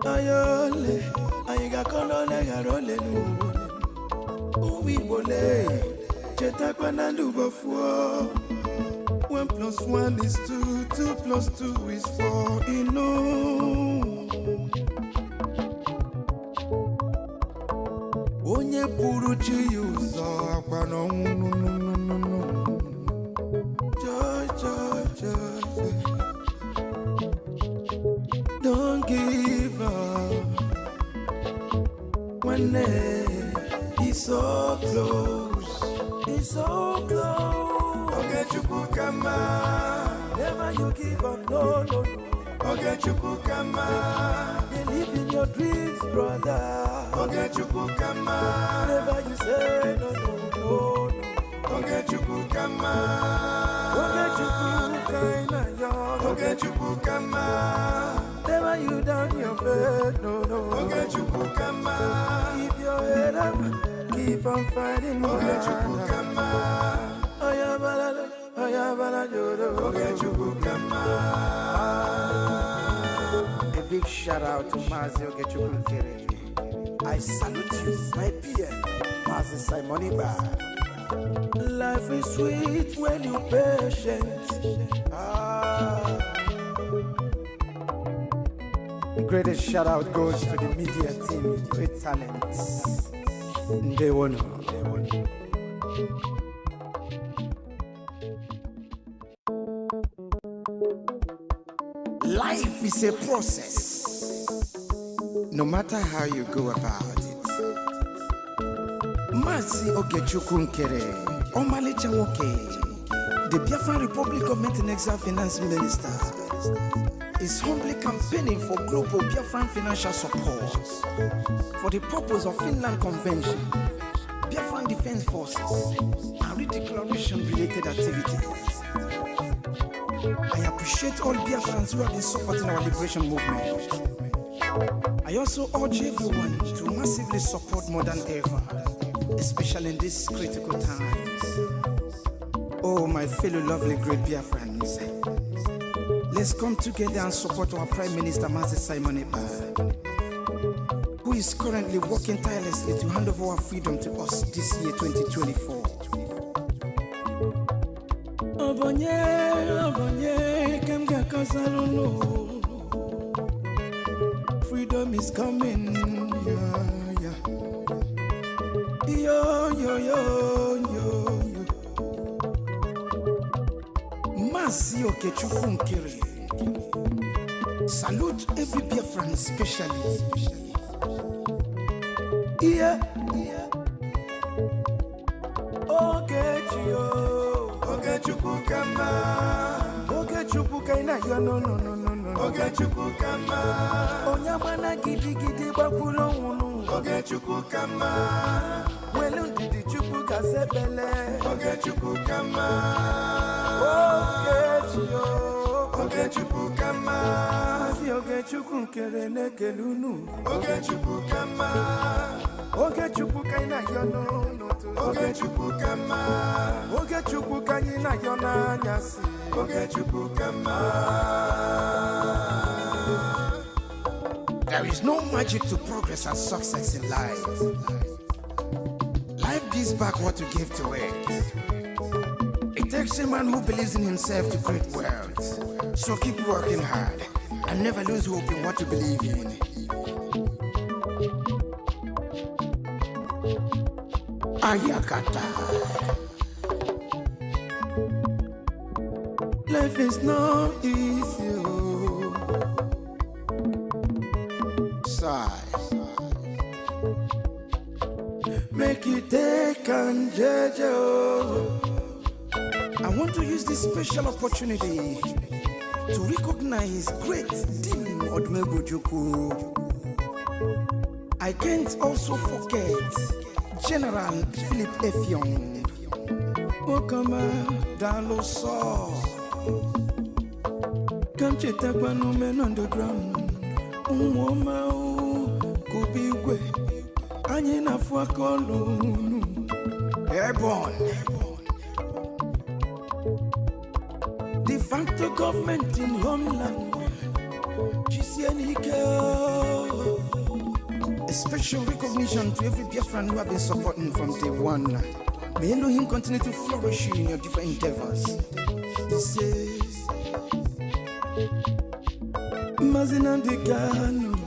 Ayole, ayiga kolole garole nu. Uwi bole, cheta kwa nandu bafua. 1 + 1 is 2, 2 + 2 is 4. Onye puru chi yuzo akwa no. Don't give up when it's so close. It's so close. Okay, Chukukama. Never you give up, no. Okay, Chukukama. Believe in your dreams, brother. Okay, Chukukama. Never you say no. Okay, Chukukama. Okay, Chukukama. Okay, Chukukama. Never you down your faith, no. Okay, Chukukama. Keep your head up, keep on fighting. Okay, Chukukama. Oyabala, okay, Chukukama. A big shout out to Mazi Ogechukukere. I salute you, my peer, Mazi Simoniba. Life is sweet when you're patient. The greatest shout out goes to the media team, great talents. They won. Life is a process. No matter how you go about it. Mazi Ogechukukere, Omalicha Woke, the Biafran Republic Government and Exile Finance Minister, is humbly campaigning for global Biafran financial support for the purpose of Finland Convention, Biafran Defense Forces, and redeclaration-related activities. I appreciate all Biafrans who have been supporting our liberation movement. I also urge everyone to massively support more than ever, especially in these critical times. Oh, my fellow lovely great Biafrans, let's come together and support our Prime Minister, Mazi Simoniba, who is currently working tirelessly to hand over our freedom to us this year, 2024. Freedom is coming, yeah. Yo. Mazi Ogechukukere. Salute every Biafran, especially. Yeah. Ogechukukama. Ogechukukama. No. Ogechukukama. Onyamana gidi bakulo unu. Ogechukukama. Welundidi chukuka sebele. Ogechukukama. Ogechukukama. Mazi Ogechukukere nekelunu. Ogechukukama. Ogechukukama yono. Ogechukukama. Ogechukukama yona nyasi. Ogechukukama. There is no magic to progress and success in life. Life gives back what you give to it. It takes a man who believes in himself to create wealth. So keep working hard and never lose hope in what you believe in. Ayakata. Life is not easy. Sigh. Make it take and judge. I want to use this special opportunity to recognize great Dim Odmebujuku. I can't also forget General Philip Effiong. Okama Daloso. Come cheta kwanu men underground. Umoma kubigwe. Anye na fuakolu. Airborne. De facto government in homeland. GCNK. A special recognition to every Biafran who have been supporting from day one. May Elohim continue to flourish you in your different endeavors. This is Mazinandikano,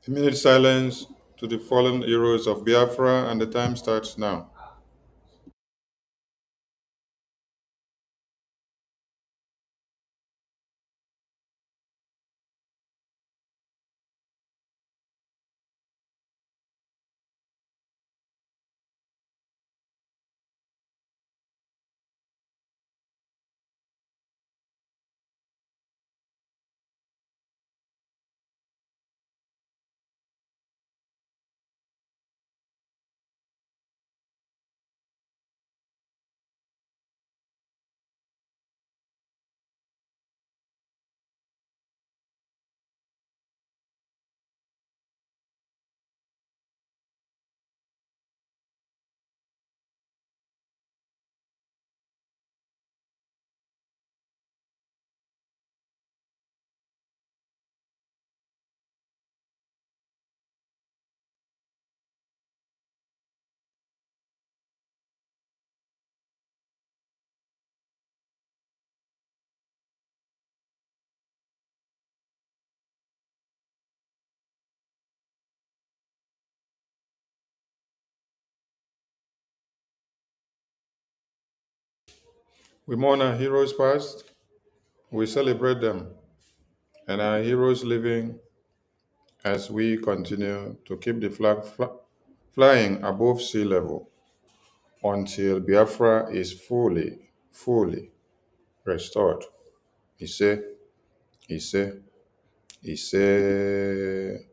A minute silence to the fallen heroes of Biafra, and the time starts now. We mourn our heroes past, we celebrate them, and our heroes living as we continue to keep the flag flying above sea level until Biafra is fully restored. Ise, Ise, Ise.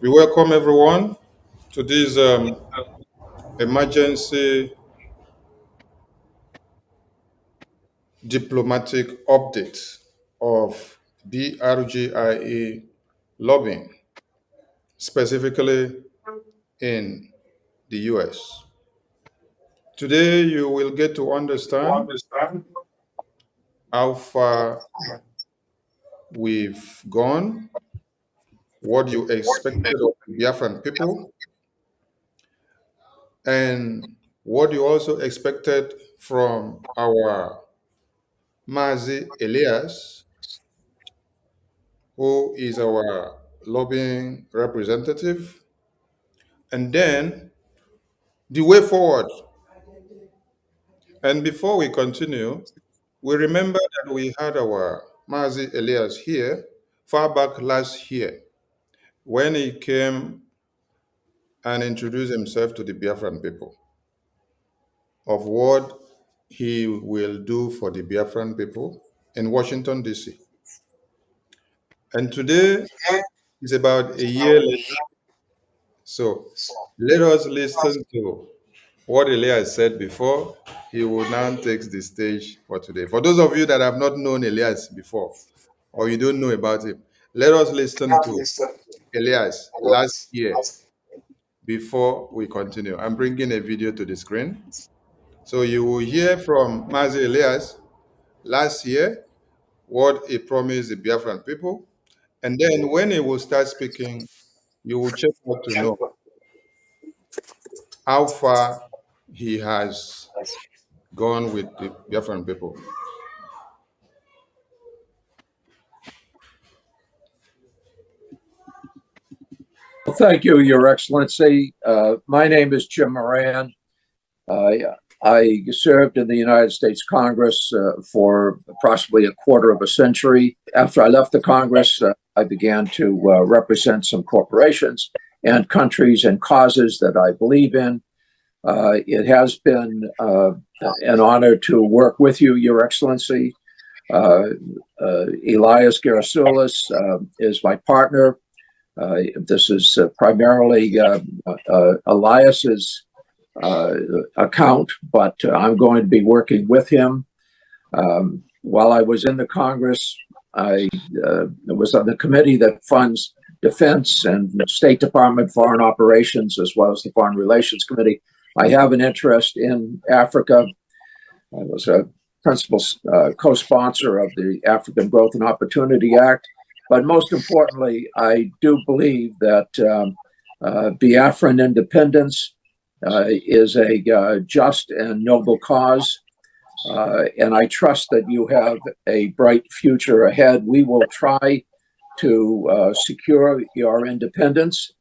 We welcome everyone to this emergency diplomatic update of BRGIE lobbying, specifically in the US. Today, you will get to understand how far we've gone, what you expected of the Biafran people, and what you also expected from our Mazi Elias, who is our lobbying representative, and then the way forward. And before we continue, we remember that we had our Mazi Elias here far back last year when he came and introduced himself to the Biafran people of what he will do for the Biafran people in Washington, D.C. And today is about a year later. So let us listen to what Elias said before. He will now take the stage for today. For those of you that have not known Elias before, or you don't know about him, let us listen to Elias last year before we continue. I'm bringing a video to the screen. So you will hear from Mazi Elias last year what he promised the Biafran people. And then when he will start speaking, you will check out to know how far he has gone with the Biafran people. Well, thank you, Your Excellency. My name is Jim Moran. I served in the United States Congress for approximately a quarter of a century. After I left the Congress, I began to represent some corporations and countries and causes that I believe in. It has been an honor to work with you, Your Excellency. Elias Gerasulis is my partner. This is primarily Elias's account, but I'm going to be working with him. While I was in the Congress, I was on the committee that funds defense and State Department foreign operations, as well as the Foreign Relations Committee. I have an interest in Africa. I was a principal co-sponsor of the African Growth and Opportunity Act. But most importantly, I do believe that Biafran independence is a just and noble cause. And I trust that you have a bright future ahead. We will try to secure your independence.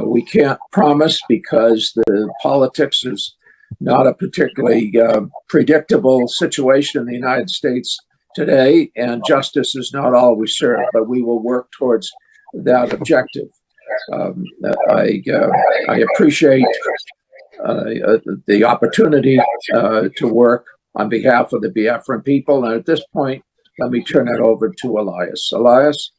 We can't promise because the politics is not a particularly predictable situation in the United States today, and justice is not always served, but we will work towards that objective. I appreciate the opportunity to work on behalf of the Biafran people, and at this point, let me turn it over to Elias. Elias?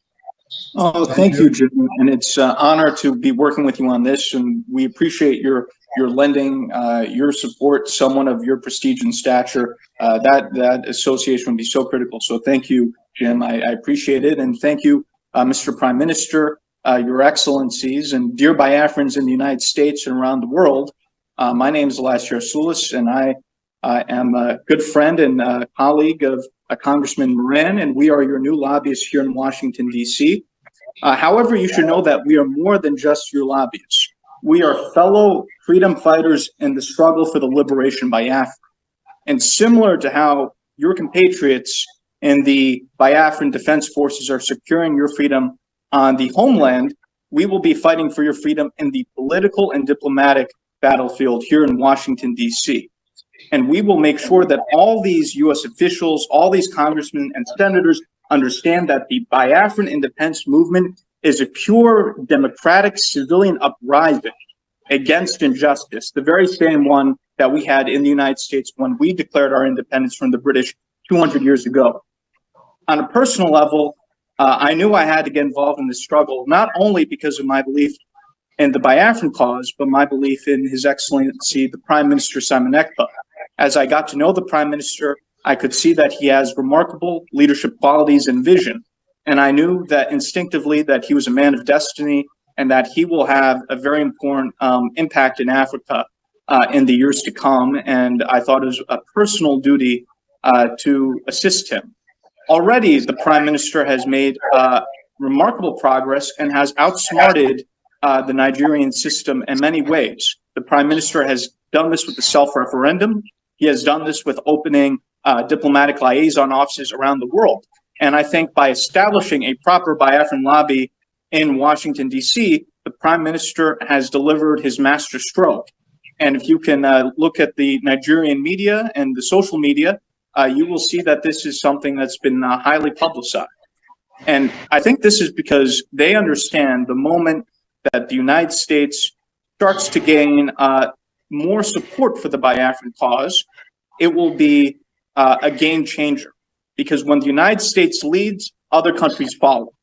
Oh, thank you, Jim. And it's an honor to be working with you on this. And we appreciate your lending, your support, someone of your prestige and stature. That association would be so critical. So thank you, Jim. I appreciate it. And thank you, Mr. Prime Minister, Your Excellencies, and dear Biafrans in the United States and around the world. My name is Elias Gerasulis, and I am a good friend and colleague of Congressman Moran, and we are your new lobbyists here in Washington, D.C. However, you should know that we are more than just your lobbyists. We are fellow freedom fighters in the struggle for the liberation by Biafra. And similar to how your compatriots in the Biafran Defense Forces are securing your freedom On the homeland, we will be fighting for your freedom in the political and diplomatic battlefield here in Washington, D.C. And we will make sure that all these U.S. officials, all these congressmen and senators understand that the Biafran independence movement is a pure democratic civilian uprising against injustice, the very same one that we had in the United States when we declared our independence from the British 200 years ago. On a personal level, I knew I had to get involved in this struggle, not only because of my belief in the Biafran cause, but my belief in His Excellency, the Prime Minister Simon Ekpa. As I got to know the Prime Minister, I could see that he has remarkable leadership qualities and vision. And I knew that instinctively that he was a man of destiny and that he will have a very important impact in Africa in the years to come. And I thought it was a personal duty to assist him. Already, the Prime Minister has made remarkable progress and has outsmarted the Nigerian system in many ways. The Prime Minister has done this with the self-referendum. He has done this with opening diplomatic liaison offices around the world. And I think by establishing a proper Biafran lobby in Washington, D.C., the Prime Minister has delivered his master stroke. And if you can look at the Nigerian media and the social media, you will see that this is something that's been highly publicized. And I think this is because they understand the moment that the United States starts to gain more support for the Biafran cause, it will be a game changer. Because when the United States leads, other countries follow.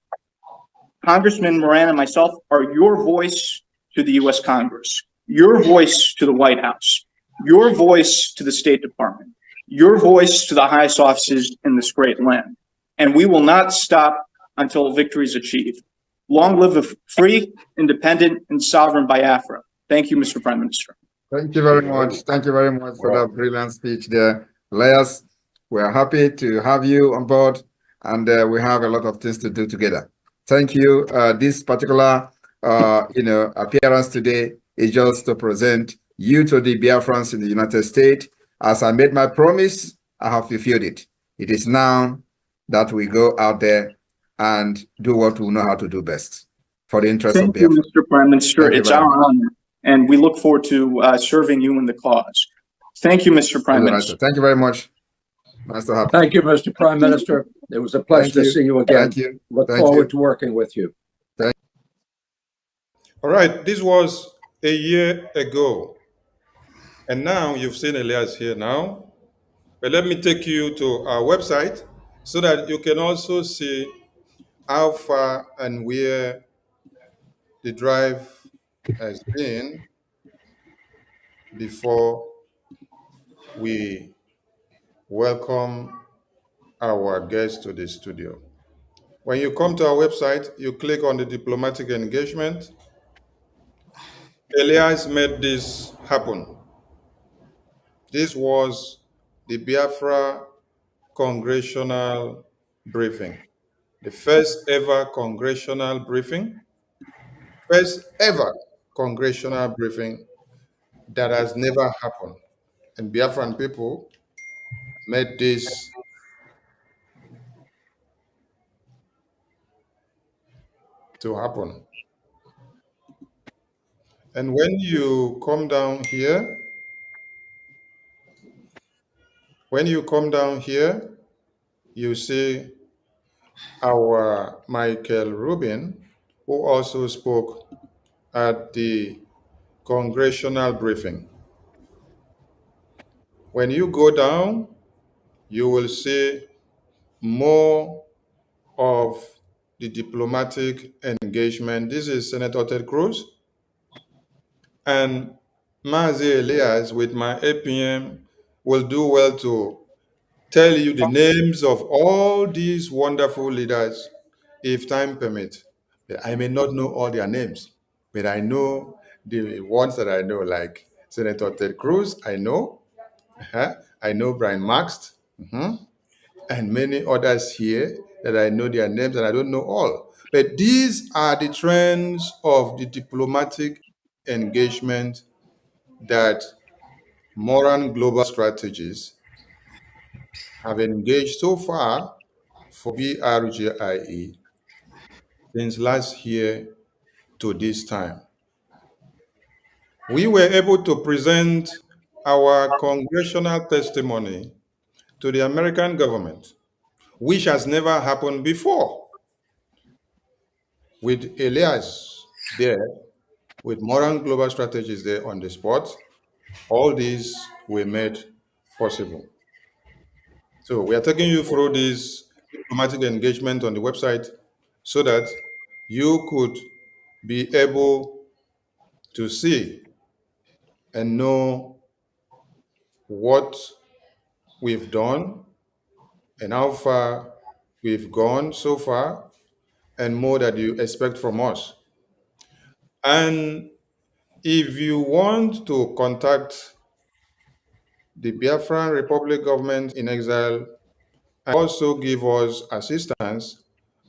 Congressman Moran and myself are your voice to the U.S. Congress, your voice to the White House, your voice to the State Department, your voice to the highest offices in this great land. And we will not stop until victory is achieved. Long live a free, independent, and sovereign Biafra. Thank you, Mr. Prime Minister. Thank you very much. Thank you very much for that brilliant speech there. Elias, we are happy to have you on board, and we have a lot of things to do together. Thank you. This particular appearance today is just to present you to the Biafrans in the United States. As I made my promise, I have fulfilled it. It is now that we go out there and do what we know how to do best for the interest of Biafra. Thank you, Mr. Prime Minister. It's our honor, and we look forward to serving you in the cause. Thank you, Mr. Prime Minister. Thank you very much. Nice to have you. Thank you, Mr. Prime Minister. It was a pleasure to see you again. Thank you. Look forward to working with you. All right, this was a year ago. And now you've seen Elias here now. But let me take you to our website so that you can also see how far and where the drive has been before we welcome our guests to the studio. When you come to our website, you click on the diplomatic engagement. Elias made this happen. This was the Biafra Congressional Briefing, the first ever congressional briefing, that has never happened. And Biafran people made this to happen. And when you come down here, you see our Michael Rubin, who also spoke at the congressional briefing. When you go down, you will see more of the diplomatic engagement. This is Senator Ted Cruz and Mazi Elias with my APM will do well to tell you the names of all these wonderful leaders if time permits. I may not know all their names, but I know the ones that I know, like Senator Ted Cruz, I know. I know Brian Maxt, and many others here that I know their names and I don't know all. But these are the trends of the diplomatic engagement that Moran Global Strategies have engaged so far for BRGIE. since last year to this time. We were able to present our congressional testimony to the American government, which has never happened before. With Elias there, with Moran Global Strategies there on the spot, all these were made possible. So we are taking you through this diplomatic engagement on the website so that you could be able to see and know what we've done and how far we've gone so far and more that you expect from us. And if you want to contact the Biafran Republic government in exile and also give us assistance,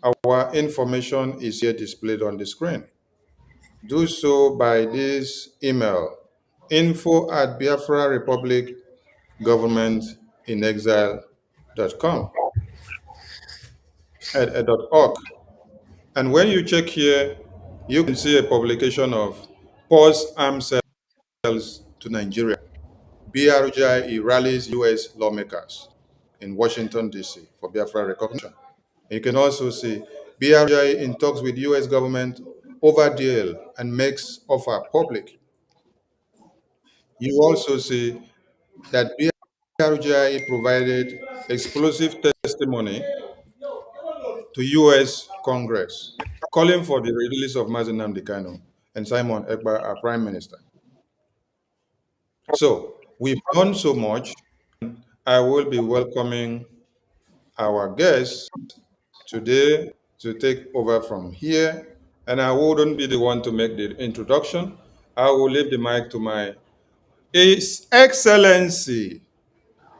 our information is here displayed on the screen. Do so by this email, info@biafrarepublicgovernmentinexile.com at .org. And when you check here, you can see a publication of Pause Arms Sales to Nigeria. BRGI rallies U.S. lawmakers in Washington, D.C. for Biafra recognition. You can also see BRGI in talks with U.S. government over deal and makes offer public. You also see that BRGI provided explosive testimony to U.S. Congress, calling for the release of Mazi Nnamdi Kanu and Simon Ekpa, our Prime Minister. So we've done so much. I will be welcoming our guests today to take over from here, and I wouldn't be the one to make the introduction. I will leave the mic to my His Excellency,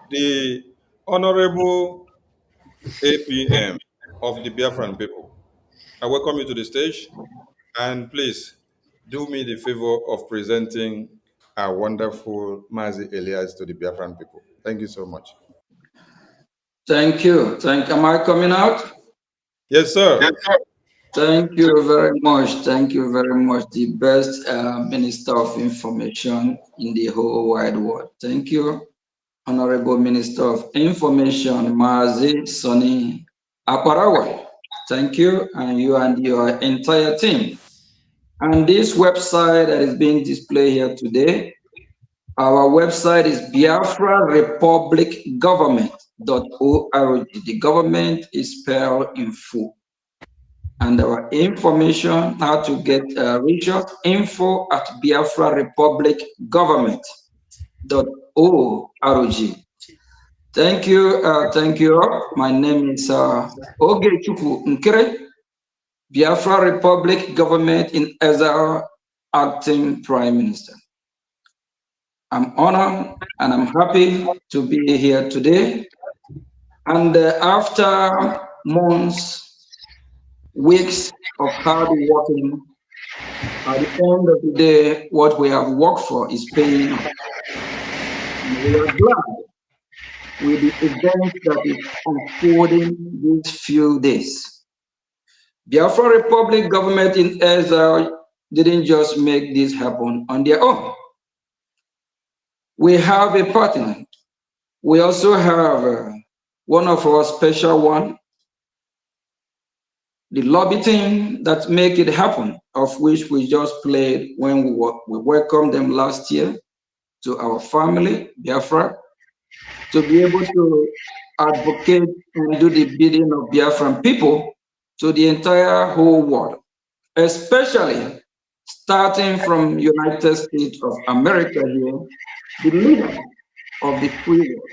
the Honorable APM of the Biafran people. I welcome you to the stage, and please do me the favor of presenting our wonderful Mazi Elias to the Biafran people. Thank you so much. Thank you. Am I coming out? Yes, sir. Thank you very much. Thank you very much. The best Minister of Information in the whole wide world. Thank you, Honorable Minister of Information, Mazi Sonny Aparawa. Thank you, and you and your entire team. And this website that is being displayed here today, our website is Biafra Republic Government.org. The government is spelled in full. And our information, how to get reach us, info at Biafra Republic Government.org. Thank you. Thank you. My name is Ogechukwu Nkere, Biafra Republic Government in exile, acting Prime Minister. I'm honored and I'm happy to be here today. And after months, weeks of hard working, at the end of the day, what we have worked for is paying off. And we are glad with the event that is unfolding these few days. Biafra Republic Government in exile didn't just make this happen on their own. We have a partner. We also have one of our special one, the lobby team that make it happen, of which we just played when we welcomed them last year to our family, Biafra, to be able to advocate and do the bidding of Biafran people to the entire whole world, especially starting from United States of America here, the leader of the free world,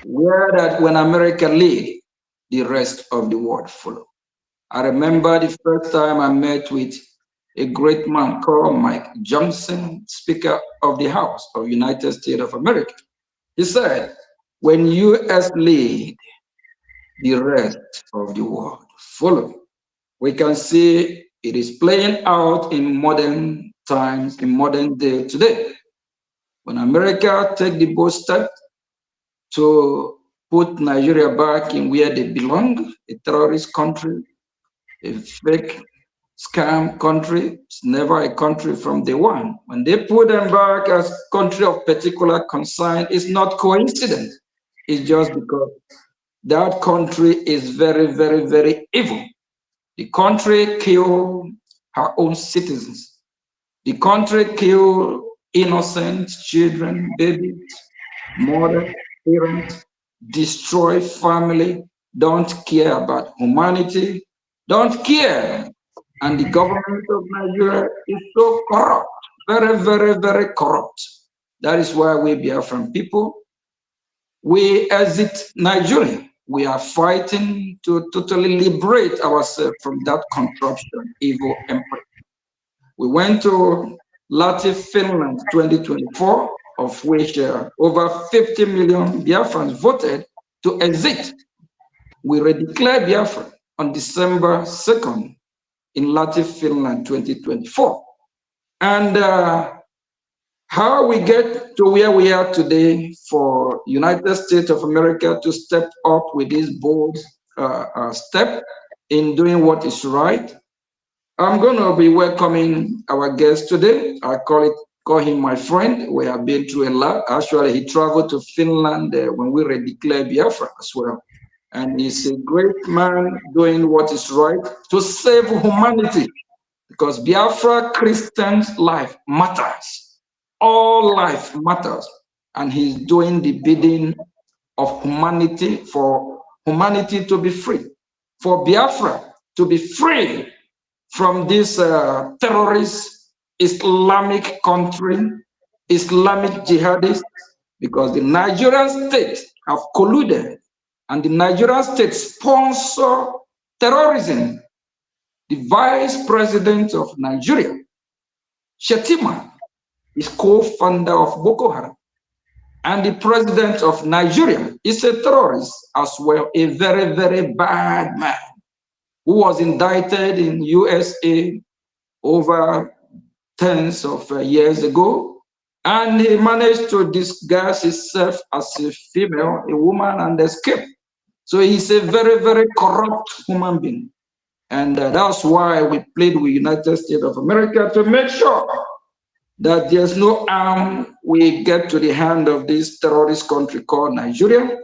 where that when America lead, the rest of the world follow. I remember the first time I met with a great man called Mike Johnson, Speaker of the House of United States of America. He said, when US lead, the rest of the world follow. We can see it is playing out in modern times, in modern day today. When America take the bold step to put Nigeria back in where they belong, a terrorist country, a fake scam country. It's never a country from day one. When they put them back as country of particular concern, it's not coincidence. It's just because that country is very, very, very evil. The country killed her own citizens. The country killed innocent children, babies, mother, parents, destroy family, don't care about humanity, don't care. And the government of Nigeria is so corrupt, very, very, very corrupt. That is why we Biafran people, we exit Nigeria. We are fighting to totally liberate ourselves from that corruption, evil empire. We went to Latin Finland 2024, of which over 50 million Biafrans voted to exit. We redeclared Biafra on December 2nd in Latin Finland 2024. And how we get to where we are today for United States of America to step up with this bold step in doing what is right. I'm going to be welcoming our guest today. I call him my friend. We have been through a lot. Actually, he traveled to Finland when we redeclared Biafra as well. And he's a great man doing what is right to save humanity, because Biafra Christians' life matters. All life matters. And he's doing the bidding of humanity for humanity to be free, for Biafra to be free from this terrorist Islamic country, Islamic jihadists, because the Nigerian state have colluded and the Nigerian state sponsor terrorism. The vice president of Nigeria, Shetima, is co-founder of Boko Haram. And the president of Nigeria is a terrorist as well, a very, very bad man who was indicted in USA over tens of years ago. And he managed to disguise himself as a female, a woman, and escape. So he's a very, very corrupt human being. And that's why we plead with United States of America to make sure that there's no harm we get to the hand of this terrorist country called Nigeria.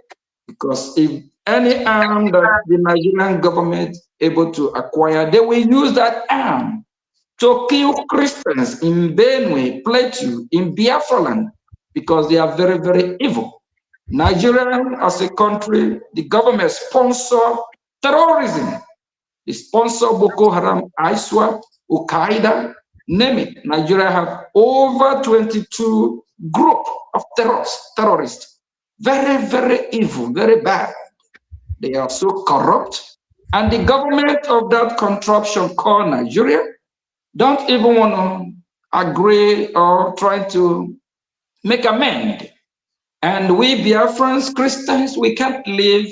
Because if any arm that the Nigerian government able to acquire, they will use that arm to kill Christians in Benue, Plateau, in Biafra land, because they are very, very evil. Nigeria as a country, the government sponsor terrorism. They sponsor Boko Haram, ISWAP, Al Qaeda, name it. Nigeria have over 22 group of terrorists. Very, very evil, very bad. They are so corrupt. And the government of that contraption called Nigeria don't even want to agree or try to make amend. And we Biafrans, Christians, we can't live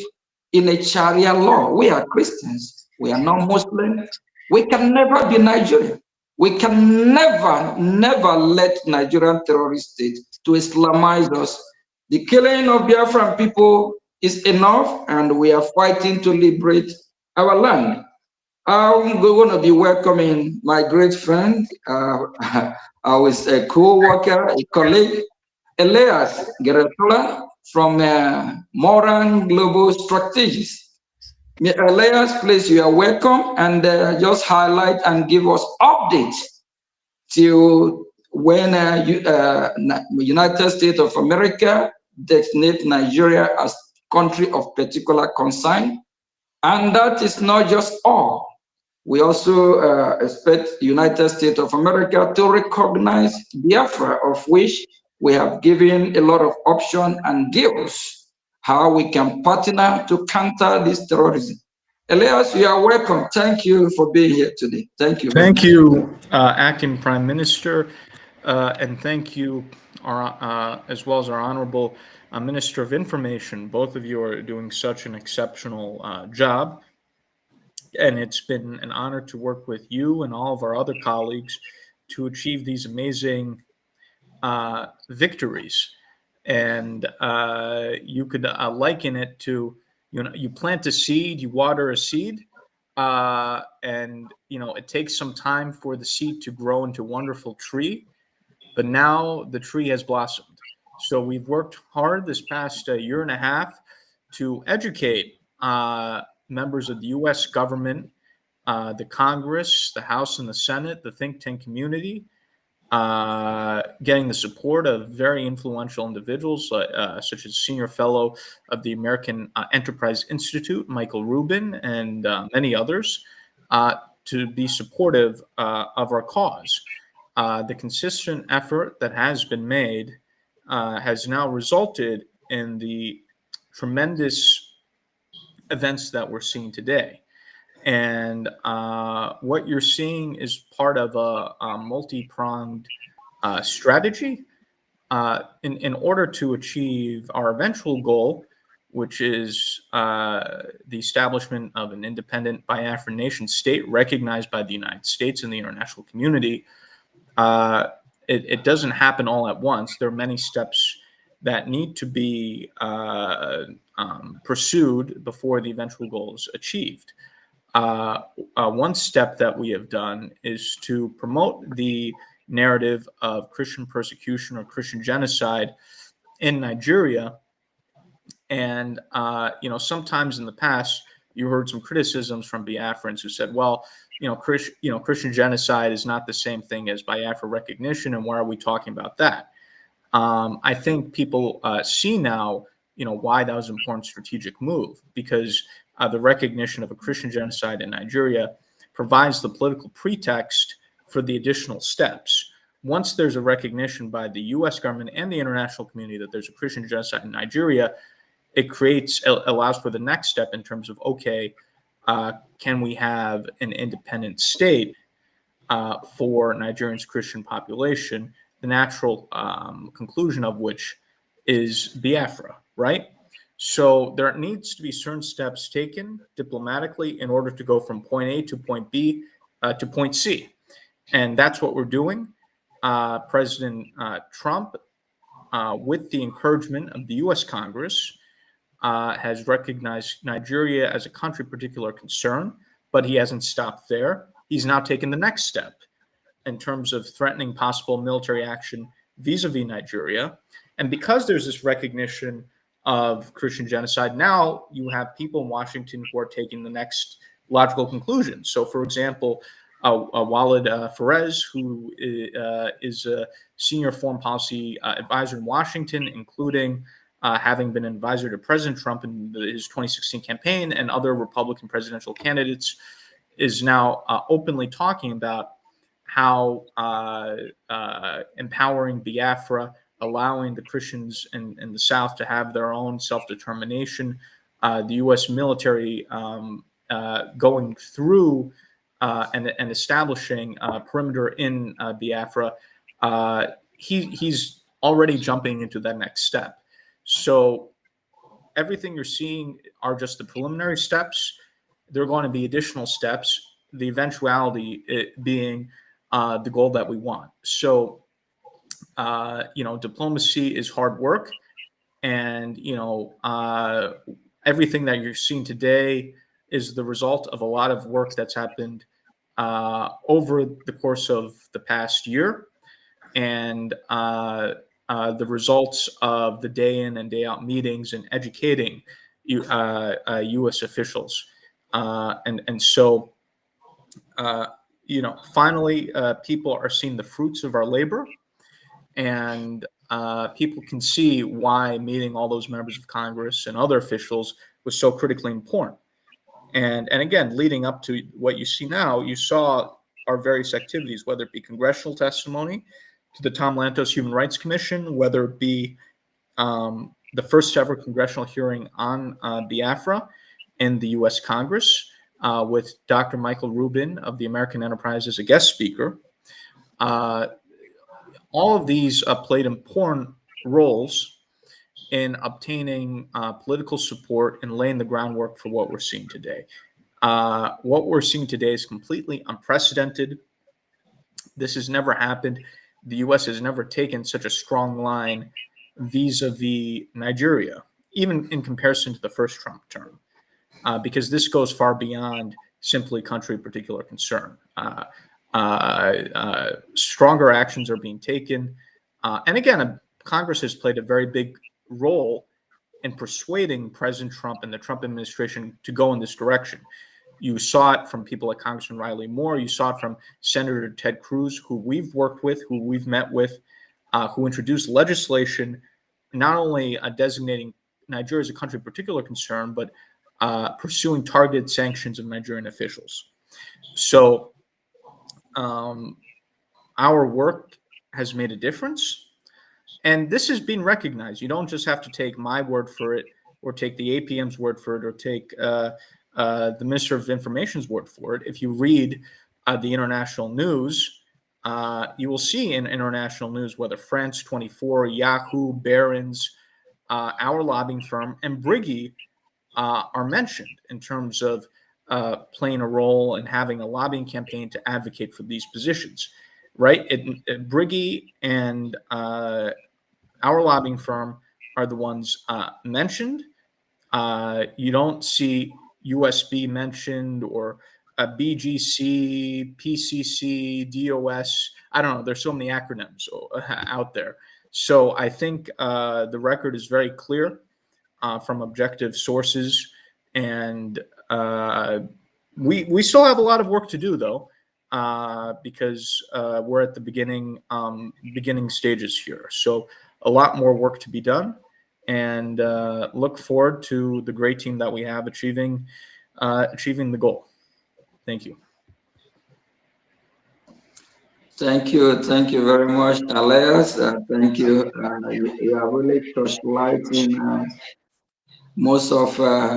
in a Sharia law. We are Christians. We are not Muslims. We can never be Nigerian. We can never, never let Nigerian terrorist state to Islamize us. The killing of Biafran people is enough, and we are fighting to liberate our land. I'm going to be welcoming my great friend, our co-worker, a colleague, Elias Geratola from Moran Global Strategies. Elias, please, you are welcome, and just highlight and give us updates till when United States of America designate Nigeria as country of particular concern. And that is not just all. We also expect the United States of America to recognize Biafra, of which we have given a lot of options and deals, how we can partner to counter this terrorism. Elias, you are welcome. Thank you for being here today. Thank you. Thank you, Acting Prime Minister, and thank you, as well as our Honorable Minister of Information. Both of you are doing such an exceptional job. And it's been an honor to work with you and all of our other colleagues to achieve these amazing victories. And you could liken it to, you plant a seed, you water a seed, And, it takes some time for the seed to grow into a wonderful tree, but now the tree has blossomed. So we've worked hard this past year and a half to educate members of the U.S. government, the Congress, the House and the Senate, the think tank community, getting the support of very influential individuals such as Senior Fellow of the American Enterprise Institute, Michael Rubin, and many others, to be supportive of our cause. The consistent effort that has been made has now resulted in the tremendous events that we're seeing today. And what you're seeing is part of a multi-pronged strategy in order to achieve our eventual goal, which is the establishment of an independent Biafran nation state recognized by the United States and the international community. It doesn't happen all at once. There are many steps that need to be pursued before the eventual goal is achieved. One step that we have done is to promote the narrative of Christian persecution or Christian genocide in Nigeria. And, sometimes in the past, you heard some criticisms from Biafrans who said, well, Christian genocide is not the same thing as Biafra recognition, and why are we talking about that? I think people see now, why that was an important strategic move, because the recognition of a Christian genocide in Nigeria provides the political pretext for the additional steps. Once there's a recognition by the U.S. government and the international community that there's a Christian genocide in Nigeria, it allows for the next step in terms of, okay, can we have an independent state for Nigeria's Christian population, the natural conclusion of which is Biafra, right? So there needs to be certain steps taken diplomatically in order to go from point A to point B to point C. And that's what we're doing. President Trump, with the encouragement of the U.S. Congress, has recognized Nigeria as a country of particular concern, but he hasn't stopped there. He's now taken the next step in terms of threatening possible military action vis-a-vis Nigeria. And because there's this recognition of Christian genocide, now you have people in Washington who are taking the next logical conclusion. So, for example, Walid Ferez, who is a senior foreign policy advisor in Washington, including having been an advisor to President Trump in his 2016 campaign and other Republican presidential candidates, is now openly talking about how empowering Biafra, allowing the Christians in the South to have their own self-determination, the U.S. military going through and establishing a perimeter in Biafra, he's already jumping into that next step. So everything you're seeing are just the preliminary steps. There are going to be additional steps, the eventuality being the goal that we want. So, diplomacy is hard work. And, everything that you're seeing today is the result of a lot of work that's happened over the course of the past year. And the results of the day in and day out meetings and educating U.S. officials. So, finally, people are seeing the fruits of our labor, and people can see why meeting all those members of Congress and other officials was so critically important. And again, leading up to what you see now, you saw our various activities, whether it be congressional testimony to the Tom Lantos Human Rights Commission, whether it be the first ever congressional hearing on Biafra in the U.S. Congress with Dr. Michael Rubin of the American Enterprise as a guest speaker. All of these played important roles in obtaining political support and laying the groundwork for what we're seeing today. What we're seeing today is completely unprecedented. This has never happened. The U.S. has never taken such a strong line vis-a-vis Nigeria, even in comparison to the first Trump term, because this goes far beyond simply country particular concern. Stronger actions are being taken. And again, Congress has played a very big role in persuading President Trump and the Trump administration to go in this direction. You saw it from people like Congressman Riley Moore. You saw it from Senator Ted Cruz, who we've worked with, who we've met with, who introduced legislation not only designating Nigeria as a country of particular concern, but pursuing targeted sanctions of Nigerian officials. So our work has made a difference. And this has been recognized. You don't just have to take my word for it, or take the APM's word for it, or take the Minister of Information's word for it. If you read the international news, you will see in international news whether France 24, Yahoo, Barron's, our lobbying firm, and Brgie are mentioned in terms of playing a role and having a lobbying campaign to advocate for these positions, right? Brgie and our lobbying firm are the ones mentioned. You don't see USB mentioned, or BGC, PCC, DOS. I don't know. There's so many acronyms out there. So I think the record is very clear from objective sources, and we still have a lot of work to do, though, because we're at the beginning stages here. So a lot more work to be done, and look forward to the great team that we have achieving the goal. Thank you. Thank you very much, Elias. Thank you. You have really touched light in most of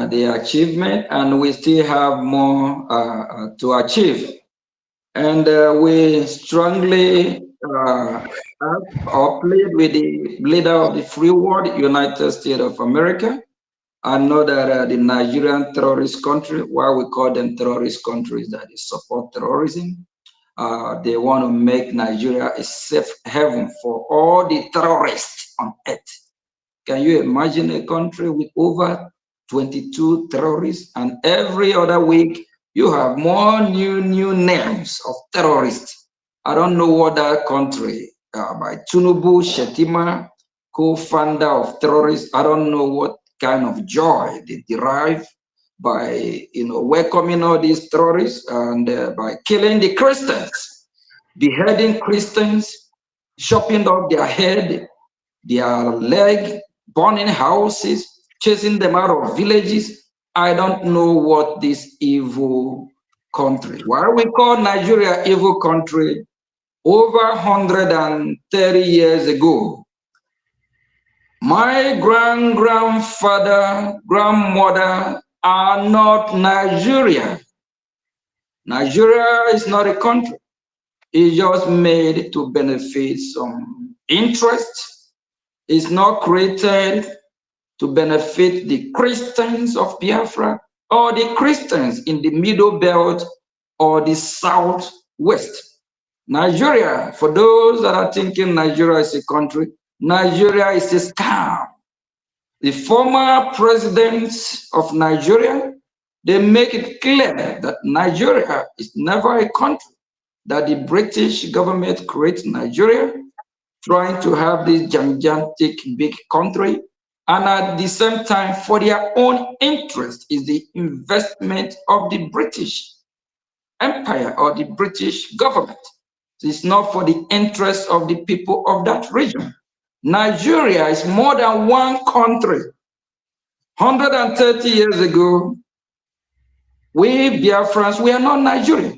the achievement, and we still have more to achieve. And we strongly plead with the leader of the free world, United States of America. I know that the Nigerian terrorist country, why we call them terrorist countries, that is support terrorism. They want to make Nigeria a safe haven for all the terrorists on earth. Can you imagine a country with over 22 terrorists, and every other week you have more new names of terrorists? I don't know what that country, by Tinubu Shetima, co-founder of terrorists, I don't know what kind of joy they derive by welcoming all these terrorists, and by killing the Christians, beheading Christians, chopping off their head, their leg, burning houses, chasing them out of villages. I don't know what this evil country, why we call Nigeria evil country. Over 130 years ago, my grandfather, grandmother are not Nigeria. Nigeria is not a country. It's just made to benefit some interest. It's not created to benefit the Christians of Biafra or the Christians in the Middle Belt or the Southwest. Nigeria, for those that are thinking Nigeria is a country, Nigeria is a scam. The former presidents of Nigeria, they make it clear that Nigeria is never a country, that the British government created Nigeria, trying to have this gigantic big country, and at the same time, for their own interest, is the investment of the British Empire or the British government. It's not for the interest of the people of that region. Nigeria is more than one country. 130 years ago, we Biafrans, we are not Nigeria.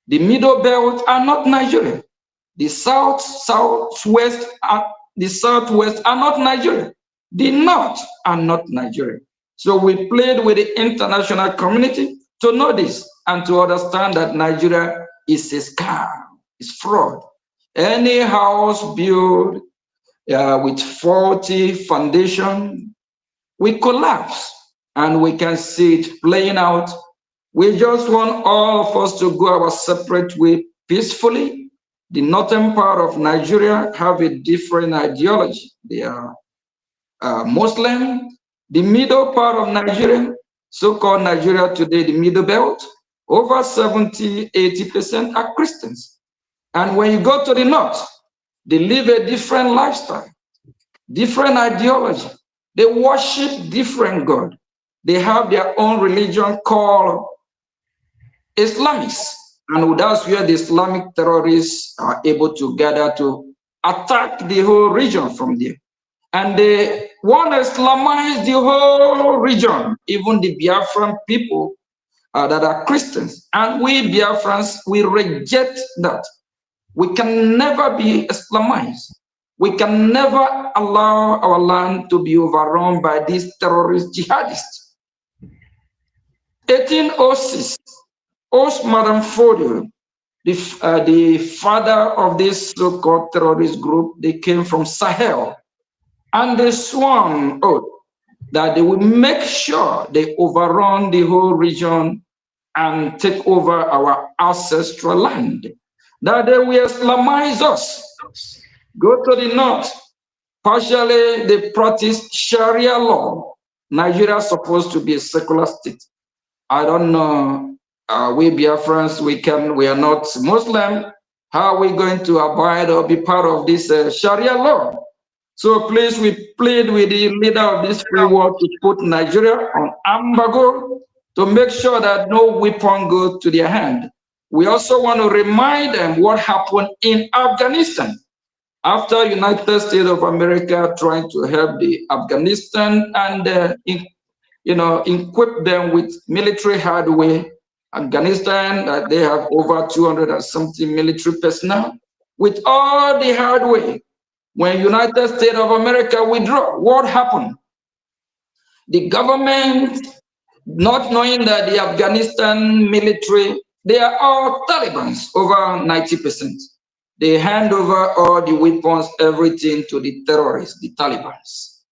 The Middle Belt are not Nigeria. The Southwest are not Nigeria. The North are not Nigeria. So we played with the international community to know this and to understand that Nigeria is a scam, it's fraud. Any house built with faulty foundation will collapse, and we can see it playing out. We just want all of us to go our separate way peacefully. The northern part of Nigeria have a different ideology. They are Muslim. The middle part of Nigeria, so-called Nigeria today, the Middle Belt, over 70, 80% are Christians. And when you go to the north, they live a different lifestyle, different ideology. They worship different God. They have their own religion called Islamists. And that's where the Islamic terrorists are able to gather to attack the whole region from there. And they want to Islamize the whole region, even the Biafran people that are Christians. And we Biafrans, we reject that. We can never be Islamized. We can never allow our land to be overrun by these terrorist jihadists. 1806, Osman Fodio, the father of this so-called terrorist group, they came from Sahel, and they sworn oath that they will make sure they overrun the whole region and take over our ancestral land, that they will Islamize us. Go to the north, partially they practice Sharia law. Nigeria is supposed to be a secular state. I don't know, we Biafrans, we are not Muslim. How are we going to abide or be part of this Sharia law? So please, we plead with the leader of this free world to put Nigeria on embargo to make sure that no weapon goes to their hand. We also want to remind them what happened in Afghanistan after United States of America trying to help the Afghanistan and equip them with military hardware. Afghanistan, they have over 200 and something military personnel with all the hardware. When United States of America withdraw, what happened? The government, not knowing that the Afghanistan military, they are all Talibans, over 90%. They hand over all the weapons, everything to the terrorists, the Talibans.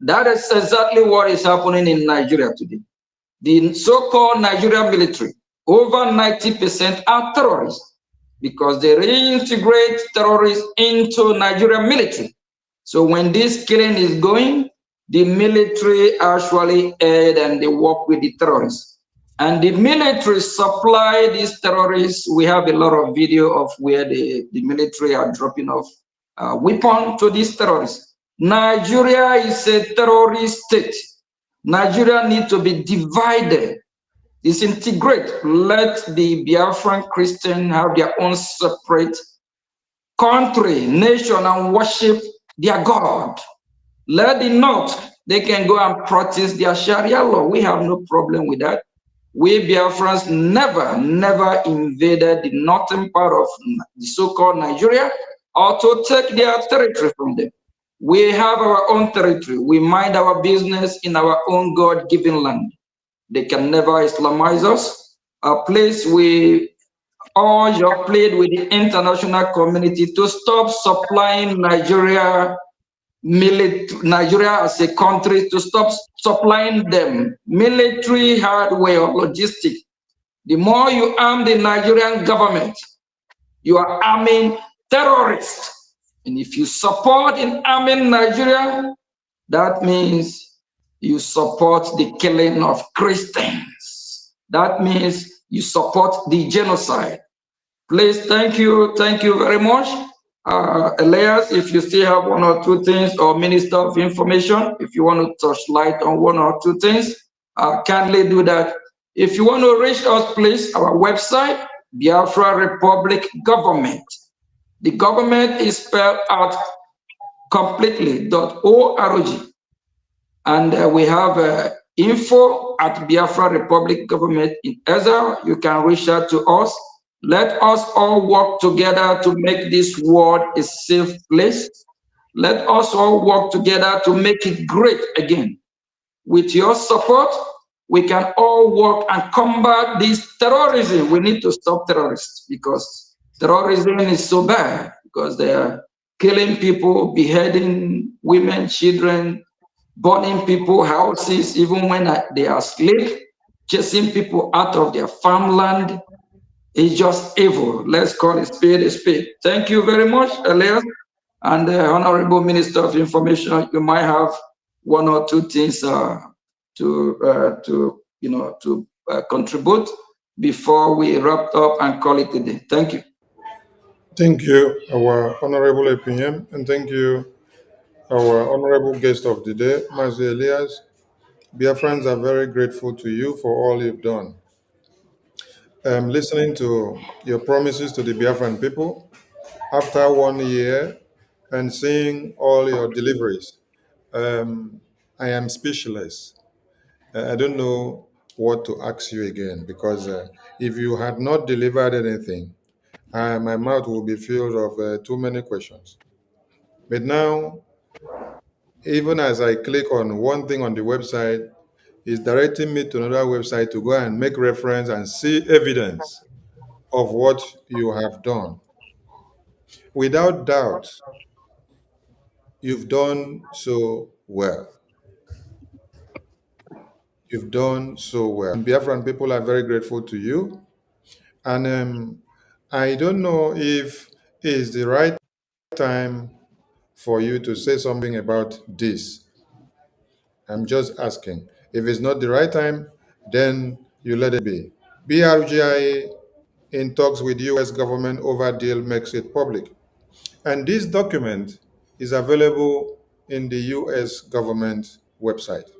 That is exactly what is happening in Nigeria today. The so-called Nigerian military, over 90% are terrorists because they reintegrate terrorists into Nigerian military. So when this killing is going, the military actually aid and they work with the terrorists. And the military supply these terrorists. We have a lot of video of where the military are dropping off weapons to these terrorists. Nigeria is a terrorist state. Nigeria needs to be divided, disintegrate. Let the Biafran Christians have their own separate country, nation, and worship their God. Let the North, they can go and practice their Sharia law. We have no problem with that. We Biafrans never invaded the northern part of the so-called Nigeria or to take their territory from them. We have our own territory. We mind our business in our own God-given land. They can never Islamize us. Please, we urge or plead with the international community to stop supplying Nigeria as a country, to stop supplying them military hardware or logistics. The more you arm the Nigerian government, you are arming terrorists. And if you support in arming Nigeria, that means you support the killing of Christians. That means you support the genocide. Please, thank you very much. Elias, if you still have one or two things, or Minister of Information, if you want to touch light on one or two things, kindly do that. If you want to reach us, please, our website, Biafra Republic Government. The government is spelled out completely, .org. And we have info at Biafra Republic Government in Ezra. You can reach out to us. Let us all work together to make this world a safe place. Let us all work together to make it great again. With your support, we can all work and combat this terrorism. We need to stop terrorists because terrorism is so bad, because they are killing people, beheading women, children, burning people houses, even when they are asleep, chasing people out of their farmland. It's just evil. Let's call it spade a spade. Thank you very much, Elias. And the Honorable Minister of Information, you might have one or two things to contribute before we wrap up and call it a day? Thank you. Thank you, our Honorable APM, and thank you, our Honorable guest of the day, Mazi Elias. Biafrans are very grateful to you for all you've done. Listening to your promises to the Biafran people after 1 year and seeing all your deliveries, I am speechless. I don't know what to ask you again because if you had not delivered anything, my mouth will be filled of too many questions. But now, even as I click on one thing on the website, it's directing me to another website to go and make reference and see evidence of what you have done. Without doubt, you've done so well. You've done so well. And Biafran people are very grateful to you. And I don't know if it's the right time for you to say something about this. I'm just asking. If it's not the right time, then you let it be. BRGIA in talks with US government over deal makes it public. And this document is available in the US government website.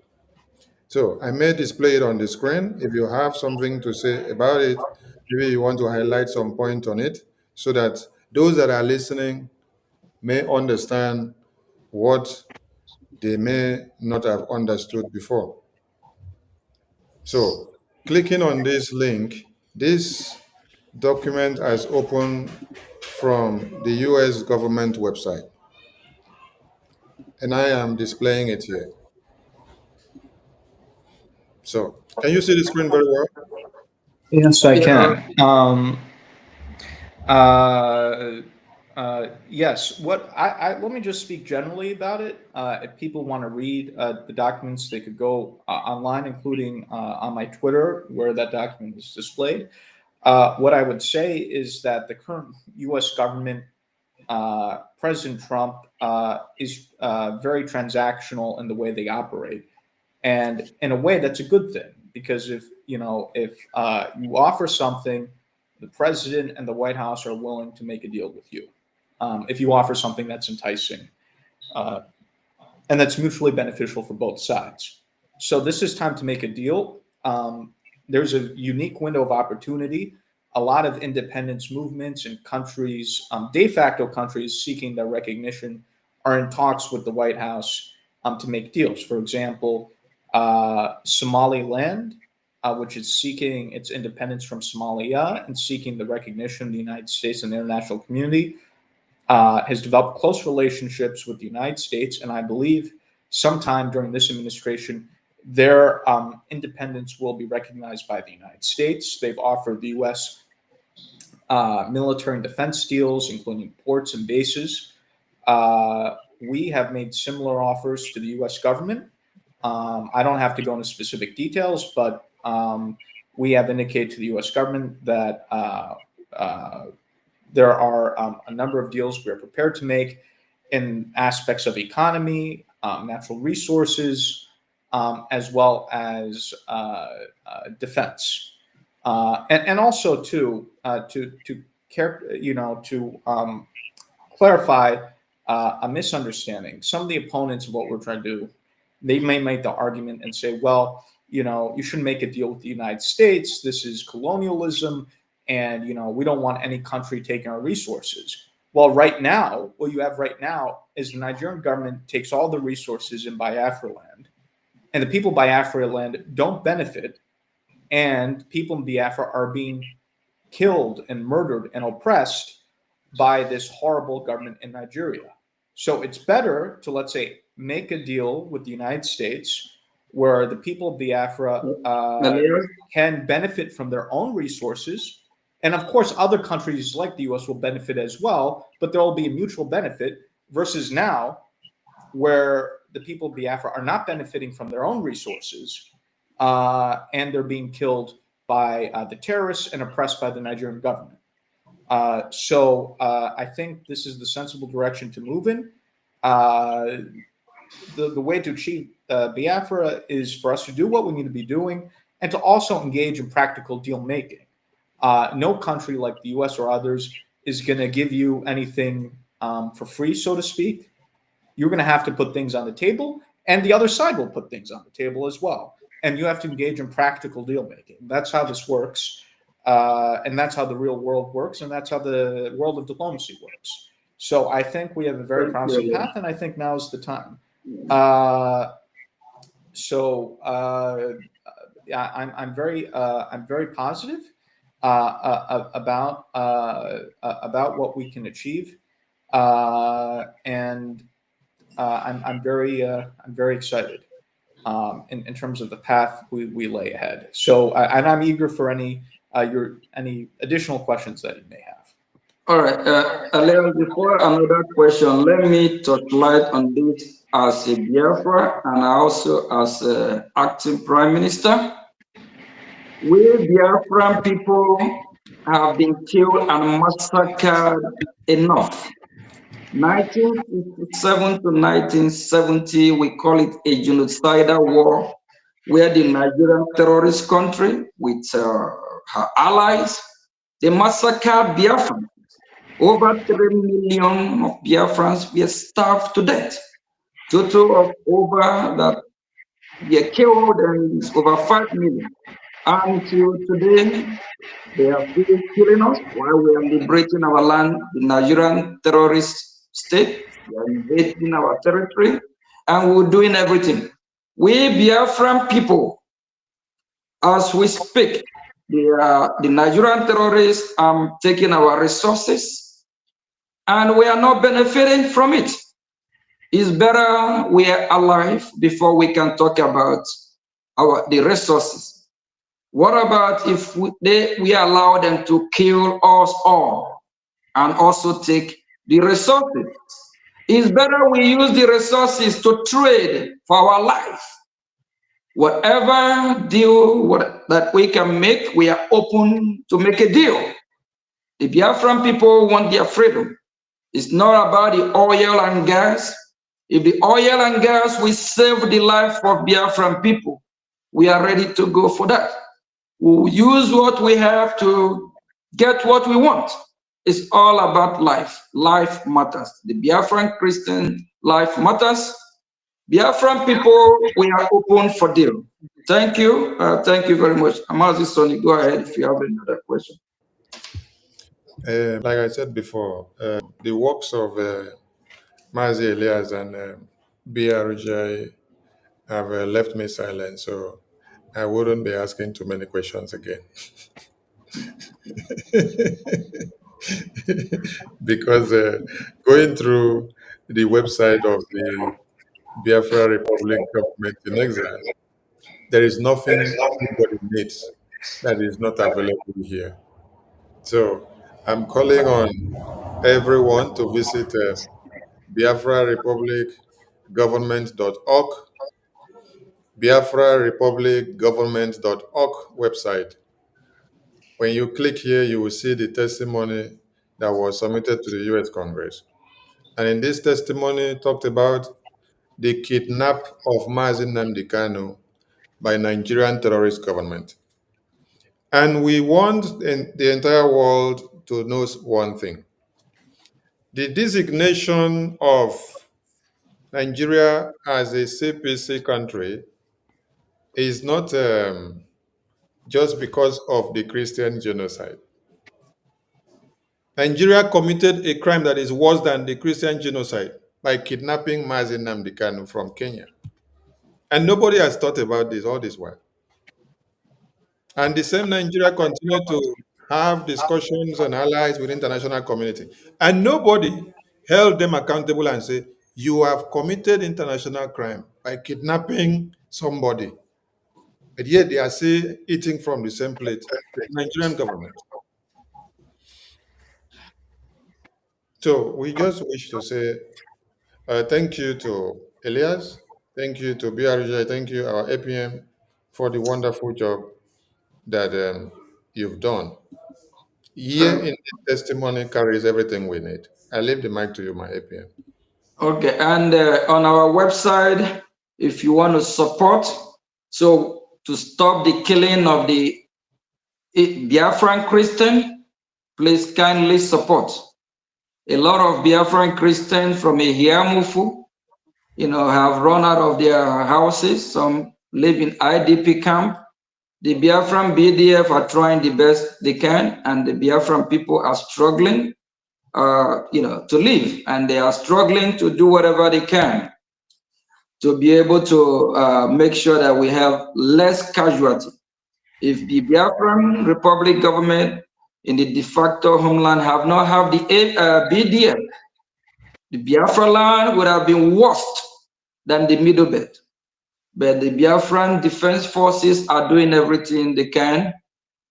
So I may display it on the screen. If you have something to say about it, maybe you want to highlight some point on it so that those that are listening may understand what they may not have understood before. So clicking on this link, this document has opened from the US government website, and I am displaying it here. So can you see the screen very well? Yes, I Yeah. can. Uh, yes. Let me just speak generally about it. If people want to read the documents, they could go online, including on my Twitter, where that document is displayed. What I would say is that the current U.S. government, President Trump, is very transactional in the way they operate, and in a way that's a good thing, because if you offer something, the president and the White House are willing to make a deal with you. If you offer something that's enticing, uh, and that's mutually beneficial for both sides. So this is time to make a deal. There's a unique window of opportunity. A lot of independence movements and countries, de facto countries seeking their recognition, are in talks with the White House to make deals. For example, Somaliland, which is seeking its independence from Somalia and seeking the recognition of the United States and the international community, has developed close relationships with the United States, and I believe sometime during this administration, their independence will be recognized by the United States. They've offered the U.S. Military and defense deals, including ports and bases. We have made similar offers to the U.S. government. I don't have to go into specific details, but we have indicated to the U.S. government that there are a number of deals we are prepared to make in aspects of economy, natural resources, as well as defense, and also to clarify a misunderstanding. Some of the opponents of what we're trying to do, they may make the argument and say, well, you shouldn't make a deal with the United States. This is colonialism. And, we don't want any country taking our resources. Well, right now, what you have right now is the Nigerian government takes all the resources in Biafra land, and the people of Biafra land don't benefit, and people in Biafra are being killed and murdered and oppressed by this horrible government in Nigeria. So it's better to, let's say, make a deal with the United States where the people of Biafra can benefit from their own resources. And of course, other countries like the US will benefit as well, but there will be a mutual benefit versus now where the people of Biafra are not benefiting from their own resources and they're being killed by the terrorists and oppressed by the Nigerian government. So I think this is the sensible direction to move in. The way to achieve Biafra is for us to do what we need to be doing and to also engage in practical deal making. No country like the US or others is going to give you anything for free, so to speak. You're going to have to put things on the table, and the other side will put things on the table as well. And you have to engage in practical deal making. That's how this works. And that's how the real world works. And that's how the world of diplomacy works. So I think we have a very promising path, and I think now is the time. I'm very positive about what we can achieve, and I'm very excited in terms of the path we lay ahead. So, and I'm eager for any additional questions that you may have. All right, Alea, before another question, let me touch light on this as a Biafra and also as acting Prime Minister. We Biafran people have been killed and massacred enough. 1957 to 1970, we call it a genocidal war, where the Nigerian terrorist country with her allies, they massacred Biafran. Over 3 million of Biafrans were starved to death. Total of over that were killed and is over 5 million. Until today, they are still killing us while we are liberating our land. The Nigerian terrorist state, they are invading our territory, and we're doing everything. We Biafran people, as we speak, the Nigerian terrorists are taking our resources, and we are not benefiting from it. It's better we are alive before we can talk about the resources. What about if we allow them to kill us all and also take the resources? It's better we use the resources to trade for our life. Whatever deal that we can make, we are open to make a deal. The Biafran people want their freedom. It's not about the oil and gas. If the oil and gas will save the life of Biafran people, we are ready to go for that. We'll use what we have to get what we want. It's all about life. Life matters. The Biafran Christian life matters. Biafran people, we are open for deal. Thank you. Thank you very much. Amazi Sonny, go ahead if you have another question. Like I said before, the works of Mazi Elias and Brgie have left me silent, so I wouldn't be asking too many questions again. Because going through the website of the Biafra Republic government in exile, there is nothing anybody needs that is not available here. So I'm calling on everyone to visit Biafra Republic government.org, Biafra Republic government.org website. When you click here, you will see the testimony that was submitted to the US Congress. And in this testimony, talked about the kidnap of Mazi Nnamdi Kanu by Nigerian terrorist government. And we want the entire world to know one thing. The designation of Nigeria as a CPC country is not just because of the Christian genocide. Nigeria committed a crime that is worse than the Christian genocide by kidnapping Mazi Nnamdi Kanu from Kenya. And nobody has thought about this all this while. And the same Nigeria continue to have discussions and allies with international community. And nobody held them accountable and say, you have committed international crime by kidnapping somebody. But yet they are still eating from the same plate, the Nigerian government. So we just wish to say thank you to Elias, thank you to BRJ, thank you our APM for the wonderful job that you've done. Here in the testimony carries everything we need. I leave the mic to you, my APM. Okay, and on our website, if you want to support, so to stop the killing of the Biafran Christian, please kindly support. A lot of Biafran Christians from Ehiamufu, have run out of their houses. Some live in IDP camp. The Biafran BDF are trying the best they can, and the Biafran people are struggling, to live, and they are struggling to do whatever they can to be able to make sure that we have less casualty. If the Biafran Republic government in the de facto homeland have not have the BDF, the Biafra land would have been worse than the Middle Belt. But the Biafran Defense Forces are doing everything they can.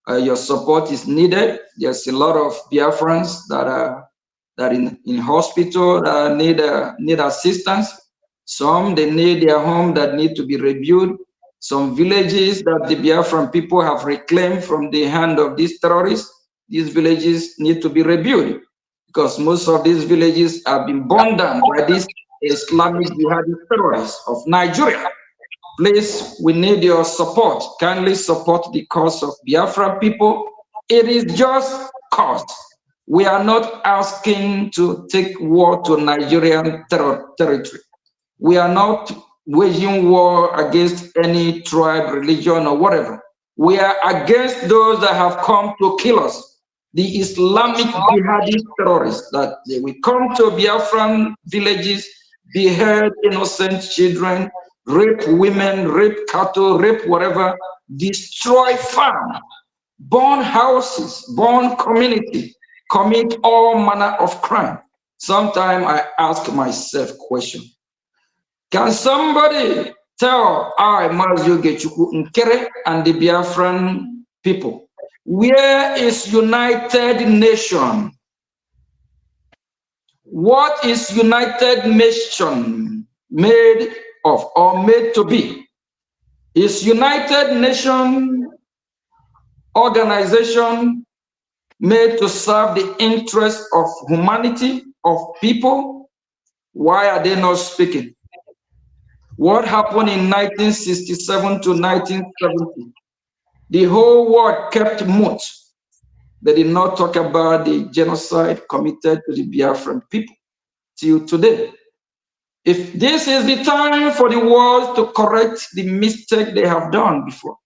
Your support is needed. There's a lot of Biafrans that are in hospital that need assistance. Some they need their home that need to be rebuilt. Some villages that the Biafran people have reclaimed from the hand of these terrorists. These villages need to be rebuilt because most of these villages have been burned down by these Islamic jihadist terrorists of Nigeria. Please, we need your support. Kindly support the cause of Biafran people. It is just cause. We are not asking to take war to Nigerian territory. We are not waging war against any tribe, religion, or whatever. We are against those that have come to kill us. The Islamic jihadist terrorists that they will come to Biafran villages, behead innocent children, rape women, rape cattle, rape whatever, destroy farm, burn houses, burn community, commit all manner of crime. Sometimes I ask myself question. Can somebody tell I, Mazio Gechuku Nkere, and the Biafran people, where is United Nation? What is United Nation made of or made to be? Is United Nation organization made to serve the interests of humanity, of people? Why are they not speaking? What happened in 1967 to 1970? The whole world kept mute. They did not talk about the genocide committed to the Biafran people till today. If this is the time for the world to correct the mistake they have done before,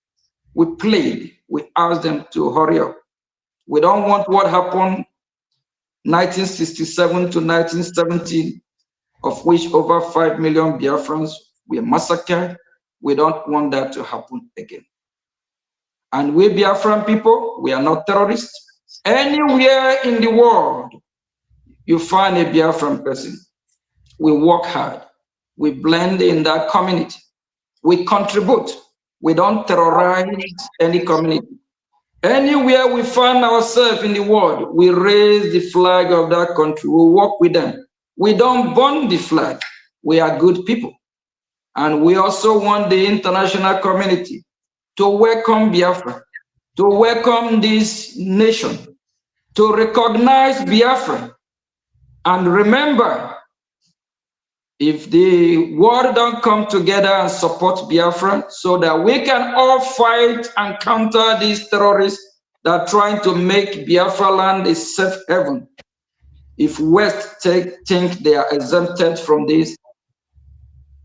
we plead, we ask them to hurry up. We don't want what happened 1967 to 1970, of which over 5 million Biafrans were massacred. We don't want that to happen again. And we Biafran people, we are not terrorists. Anywhere in the world, you find a Biafran person. We work hard. We blend in that community. We contribute. We don't terrorize any community. Anywhere we find ourselves in the world, we raise the flag of that country. We work with them. We don't burn the flag. We are good people. And we also want the international community to welcome Biafra, to welcome this nation, to recognize Biafra. And remember, if the world don't come together and support Biafra so that we can all fight and counter these terrorists that are trying to make Biafra land a safe haven. If West think they are exempted from this,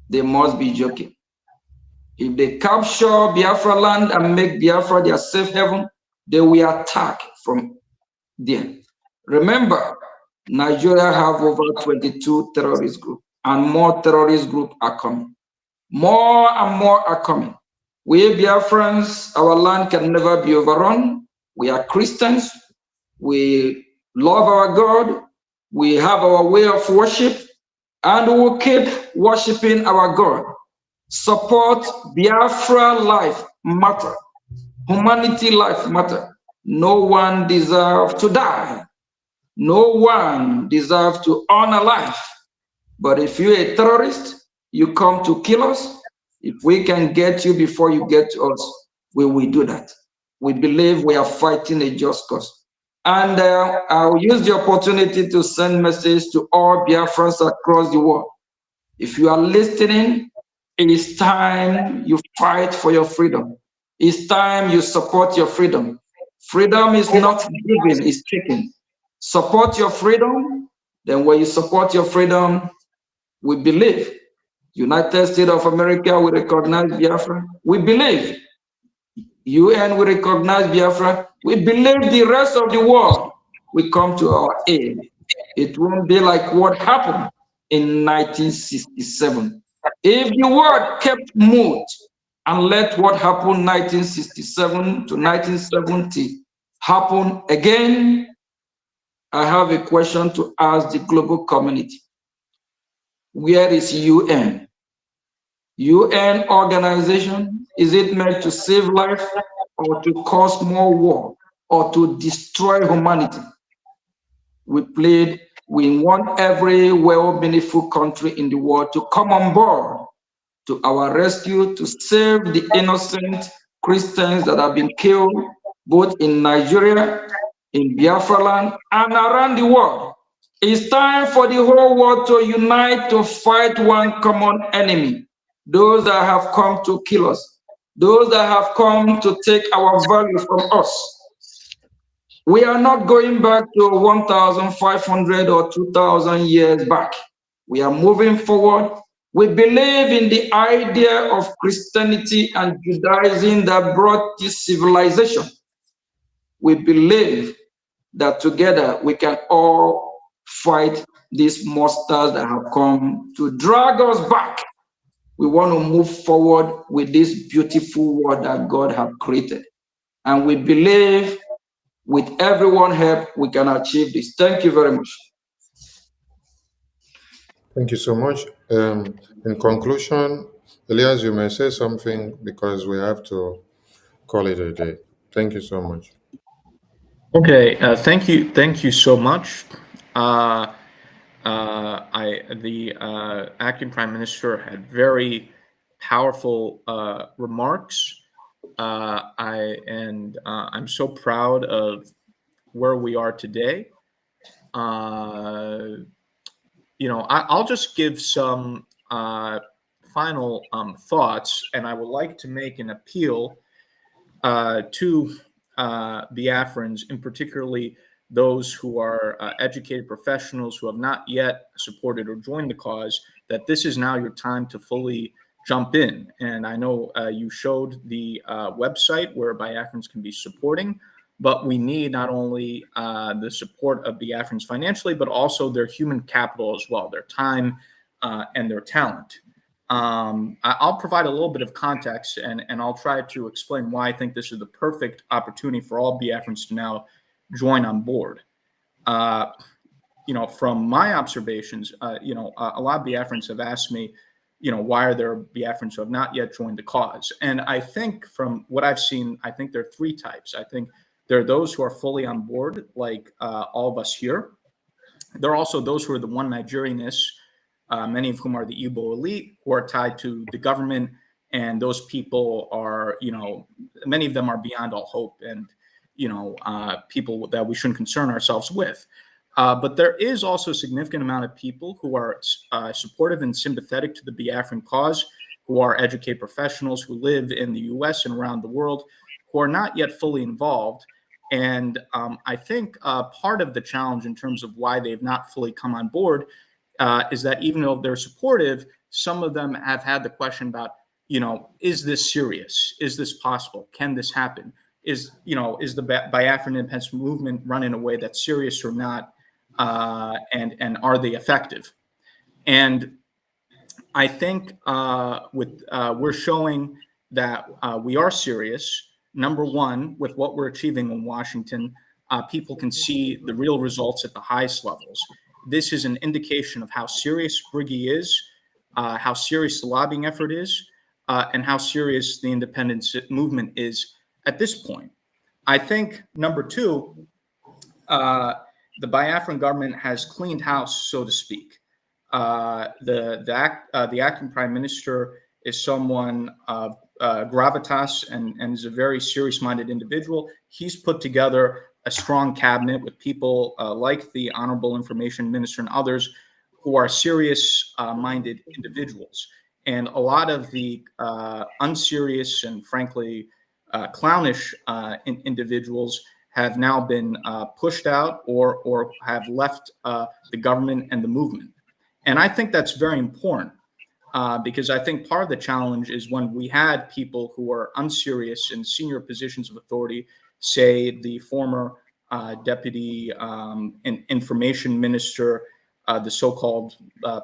they must be joking. If they capture Biafra land and make Biafra their safe haven, they will attack from there. Remember, Nigeria have over 22 terrorist groups, and more terrorist groups are coming. More and more are coming. We Biafrans, our land can never be overrun. We are Christians. We love our God. We have our way of worship, and we will keep worshiping our God. Support Biafra life matter. Humanity life matter. No one deserves to die. No one deserves to honor life. But if you're a terrorist, you come to kill us. If we can get you before you get to us, we will do that. We believe we are fighting a just cause. And I'll use the opportunity to send message to all Biafrans across the world. If you are listening, it is time you fight for your freedom. It's time you support your freedom. Freedom is not given, it's taken. Support your freedom. Then when you support your freedom, we believe. United States of America, we recognize Biafra. We believe. UN, we recognize Biafra. We believe the rest of the world will come to our aid. It won't be like what happened in 1967. If the world kept mute and let what happened 1967 to 1970 happen again, I have a question to ask the global community. Where is UN? UN organization, is it meant to save life or to cause more war or to destroy humanity? We want every well-beneficial country in the world to come on board to our rescue to save the innocent Christians that have been killed both in Nigeria, in Biafra land, and around the world. It's time for the whole world to unite to fight one common enemy. Those that have come to kill us, those that have come to take our value from us. We are not going back to 1,500 or 2,000 years back. We are moving forward. We believe in the idea of Christianity and Judaism that brought this civilization. We believe that together we can all fight these monsters that have come to drag us back. We want to move forward with this beautiful world that God has created. And we believe with everyone's help, we can achieve this. Thank you very much. Thank you so much. In conclusion, Elias, you may say something because we have to call it a day. Thank you so much. Okay, thank you so much. The acting prime minister had very powerful remarks. I'm so proud of where we are today. I'll just give some final thoughts, and I would like to make an appeal to Biafrans, and particularly those who are educated professionals who have not yet supported or joined the cause, that this is now your time to fully jump in. And I know you showed the website where Biafrans can be supporting, but we need not only the support of Biafrans financially, but also their human capital as well, their time and their talent. I'll provide a little bit of context, and I'll try to explain why I think this is the perfect opportunity for all Biafrans to now join on board. From my observations, a lot of Biafrans have asked me, why are there Biafrans who have not yet joined the cause? And I think from what I've seen, I think there are three types. I think there are those who are fully on board, like all of us here. There are also those who are the one Nigerianists, many of whom are the Igbo elite, who are tied to the government. And those people are, many of them are beyond all hope and, people that we shouldn't concern ourselves with. But there is also a significant amount of people who are supportive and sympathetic to the Biafran cause, who are educated professionals who live in the US and around the world, who are not yet fully involved. And I think part of the challenge in terms of why they've not fully come on board is that even though they're supportive, some of them have had the question about, is this serious? Is this possible? Can this happen? Is the Biafran independence movement run in a way that's serious or not? And are they effective? And I think we're showing that we are serious. Number one, with what we're achieving in Washington, people can see the real results at the highest levels. This is an indication of how serious Brgie is, how serious the lobbying effort is, and how serious the independence movement is at this point. I think number two, the Biafran government has cleaned house, so to speak. The acting prime minister is someone of gravitas and is a very serious-minded individual. He's put together a strong cabinet with people like the Honorable Information Minister and others who are serious-minded individuals. And a lot of the unserious and frankly, clownish individuals have now been pushed out or have left the government and the movement. And I think that's very important because I think part of the challenge is when we had people who are unserious in senior positions of authority, say the former deputy information minister, the so-called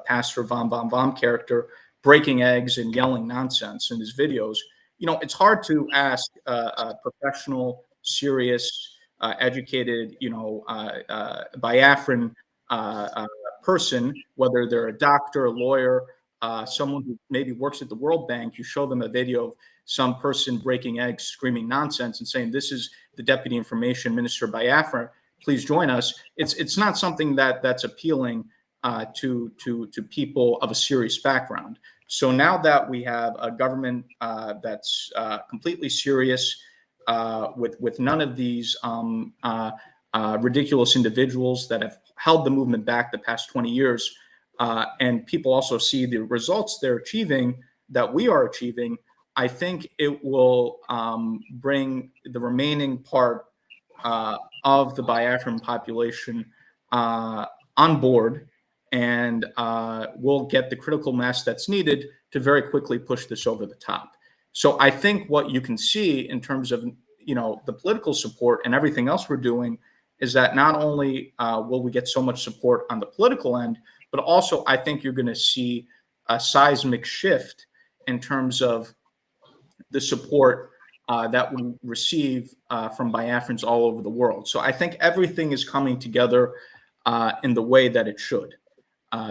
Pastor Vom character, breaking eggs and yelling nonsense in his videos. You know, it's hard to ask a professional, serious, educated, Biafran person, whether they're a doctor, a lawyer, someone who maybe works at the World Bank, you show them a video of some person breaking eggs, screaming nonsense and saying, this is the Deputy Information Minister Biafra, please join us. It's not something that's appealing to people of a serious background. So now that we have a government that's completely serious with none of these ridiculous individuals that have held the movement back the past 20 years, and people also see the results they're achieving, that we are achieving, I think it will bring the remaining part of the Biafran population on board, and we'll get the critical mass that's needed to very quickly push this over the top. So I think what you can see in terms of the political support and everything else we're doing is that not only will we get so much support on the political end, but also I think you're going to see a seismic shift in terms of the support that we receive from Biafrans all over the world. So I think everything is coming together in the way that it should.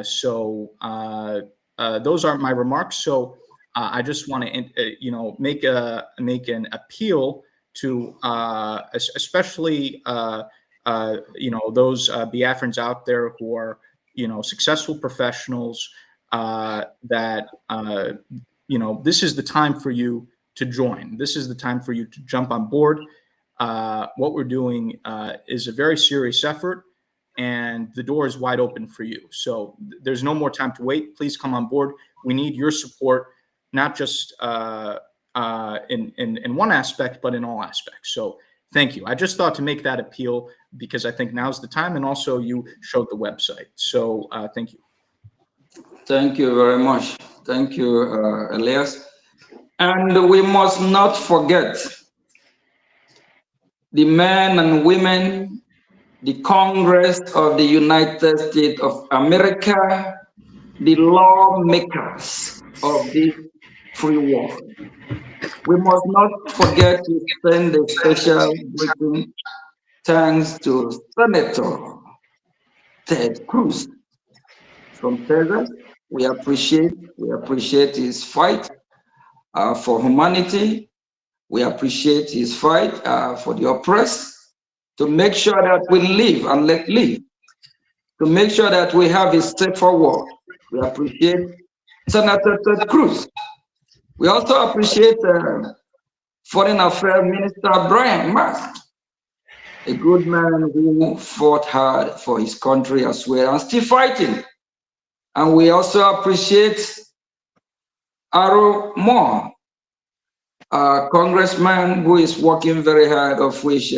So those are my remarks. So I just want to, make an appeal to especially those Biafrans out there who are successful professionals, that this is the time for you to join. This is the time for you to jump on board. What we're doing is a very serious effort, and the door is wide open for you. So there's no more time to wait. Please come on board. We need your support, not just in one aspect, but in all aspects. So thank you. I just thought to make that appeal because I think now's the time, and also you showed the website. So thank you. Thank you very much. Thank you, Elias. And we must not forget the men and women, the Congress of the United States of America, the lawmakers of this free world. We must not forget to send a special greeting thanks to Senator Ted Cruz from Texas. We appreciate his fight for humanity. We appreciate his fight for the oppressed, to make sure that we live and let live, to make sure that we have a safer world. We appreciate Senator Ted Cruz. We also appreciate Foreign Affairs Minister Brian Mast, a good man who fought hard for his country as well and still fighting. And we also appreciate Aro Moore, a congressman who is working very hard, of which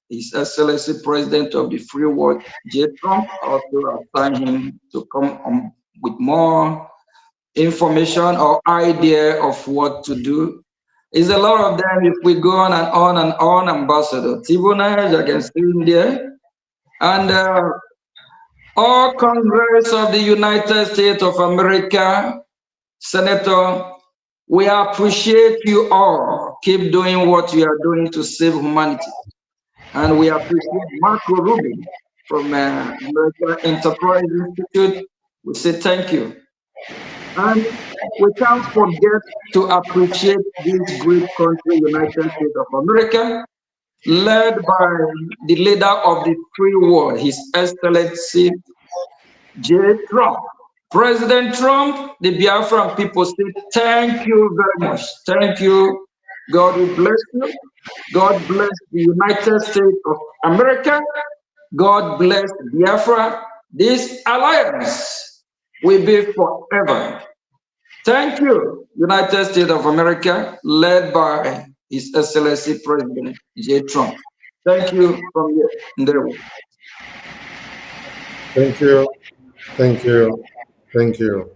His Excellency President of the Free World, J. Trump, also assigned him to come on with more information or idea of what to do. It's a lot of them. If we go on and on and on, Ambassador Tibonage against India, and all Congress of the United States of America, Senator, we appreciate you all. Keep doing what you are doing to save humanity. And we appreciate Marco Rubin from American Enterprise Institute. We say thank you. And we can't forget to appreciate this great country, United States of America, led by the leader of the free world, His Excellency J. Trump. President Trump, the Biafran people say thank you very much. Thank you. God will bless you. God bless the United States of America. God bless Biafra. This alliance will be forever. Thank you, United States of America, led by His Excellency President J. Trump. Thank you from here. Ndewo. Thank you. Thank you. Thank you.